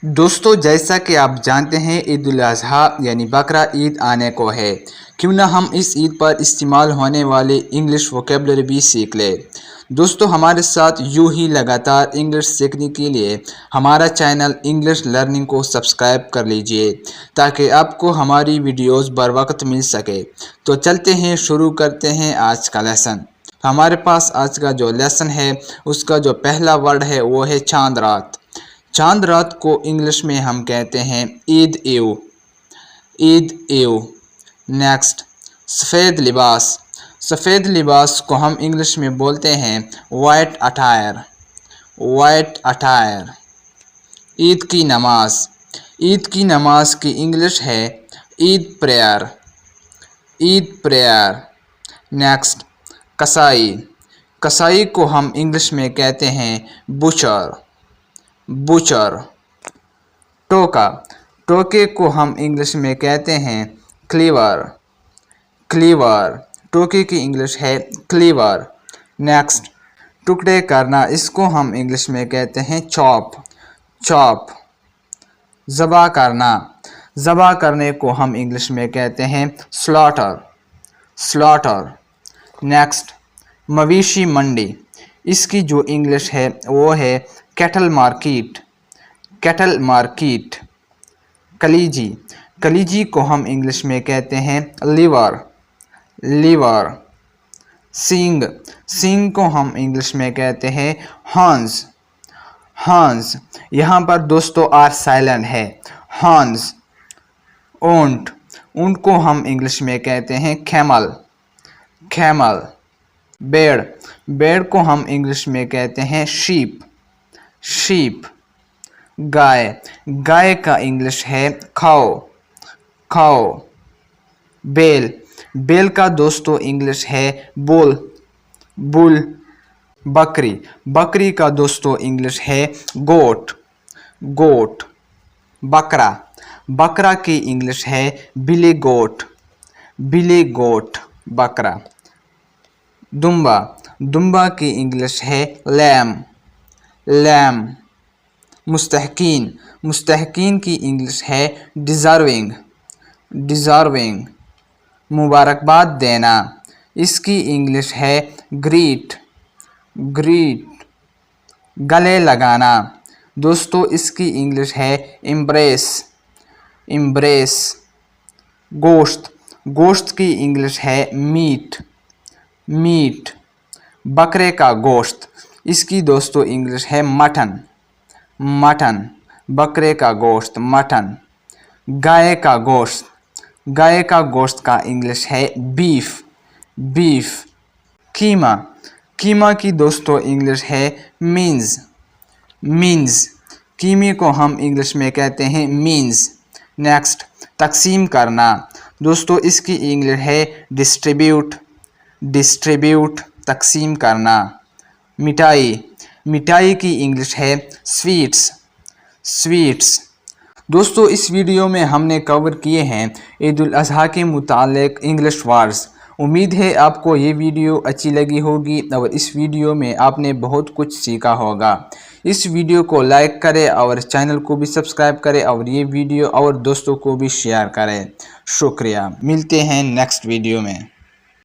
दोस्तों जैसा कि आप जानते हैं ईद उल अज़हा यानी बकरा ईद आने को है। क्यों ना हम इस ईद पर इस्तेमाल होने वाले इंग्लिश वोकेबलरी भी सीख लें। दोस्तों हमारे साथ यूं ही लगातार इंग्लिश सीखने के लिए हमारा चैनल इंग्लिश लर्निंग को सब्सक्राइब कर लीजिए ताकि आपको हमारी वीडियोस बर वक्त मिल सके। तो चलते हैं, शुरू करते हैं आज का लेसन। हमारे पास आज का जो लेसन है उसका जो पहला वर्ड है वो है चांद रात। चांद रात को इंग्लिश में हम कहते हैं ईद एव, ईद एव। नेक्स्ट, सफ़ेद लिबास। सफ़ेद लिबास को हम इंग्लिश में बोलते हैं white attire, white attire. Eid की नमाज। ईद की नमाज की इंग्लिश है Eid prayer, Eid prayer. Next, कसाई। कसाई को हम इंग्लिश में कहते हैं बुचर, बुचर। टोका। टोके को हम इंग्लिश में कहते हैं क्लीवर, क्लीवर। टोके की इंग्लिश है क्लीवर। नेक्स्ट, टुकड़े करना। इसको हम इंग्लिश में कहते हैं चॉप, चॉप। ज़बा करना। ज़बा करने को हम इंग्लिश में कहते हैं स्लॉटर, स्लॉटर। नेक्स्ट, मवेशी मंडी। इसकी जो इंग्लिश है वो है cattle market, cattle market. Khilji. Khilji को हम इंग्लिश में कहते हैं लीवर, लीवर। सींग। सींग को हम इंग्लिश में कहते हैं हॉर्न्स, हॉर्न्स। यहाँ पर दोस्तों आर साइलेंट है, हॉर्न्स। ऊंट। ऊंट को हम इंग्लिश में कहते हैं कैमल, कैमल। भेड़। भेड़ को हम इंग्लिश में कहते हैं शीप, शीप। गाय। गाय का इंग्लिश है काऊ, काऊ। बैल। बैल का दोस्तों इंग्लिश है बुल, बुल। बकरी। बकरी का दोस्तों इंग्लिश है गोट, गोट। बकरा। बकरा की इंग्लिश है बिली गोट, बिली गोट, बकरा। दुम्बा। दुम्बा की इंग्लिश है लैम, लैम। मुस्तहकीन। मुस्तहकीन की इंग्लिश है डिज़र्विंग, डिज़र्विंग। मुबारकबाद देना। इसकी इंग्लिश है ग्रीट, ग्रीट। गले लगाना। दोस्तों इसकी इंग्लिश है एम्ब्रेस, एम्ब्रेस। गोश्त। गोश्त की इंग्लिश है मीट, मीट। बकरे का गोश्त। इसकी दोस्तों इंग्लिश है मटन, मटन। बकरे का गोश्त, मटन। गाय का गोश्त। गाय का गोश्त का इंग्लिश है बीफ, बीफ। कीमा। कीमा की दोस्तों इंग्लिश है मीन्स, मीन्स। कीमे को हम इंग्लिश में कहते हैं मीन्स। नेक्स्ट, तकसीम करना। दोस्तों इसकी इंग्लिश है डिस्ट्रीब्यूट, डिस्ट्रीब्यूट। तकसीम करना। मिठाई। मिठाई की इंग्लिश है स्वीट्स, स्वीट्स। दोस्तों इस वीडियो में हमने कवर किए हैं ईद उल अज़हा के मुतालिक इंग्लिश वर्ड्स। उम्मीद है आपको ये वीडियो अच्छी लगी होगी और इस वीडियो में आपने बहुत कुछ सीखा होगा। इस वीडियो को लाइक करें और चैनल को भी सब्सक्राइब करें और ये वीडियो और दोस्तों को भी शेयर करें। शुक्रिया। मिलते हैं नेक्स्ट वीडियो में।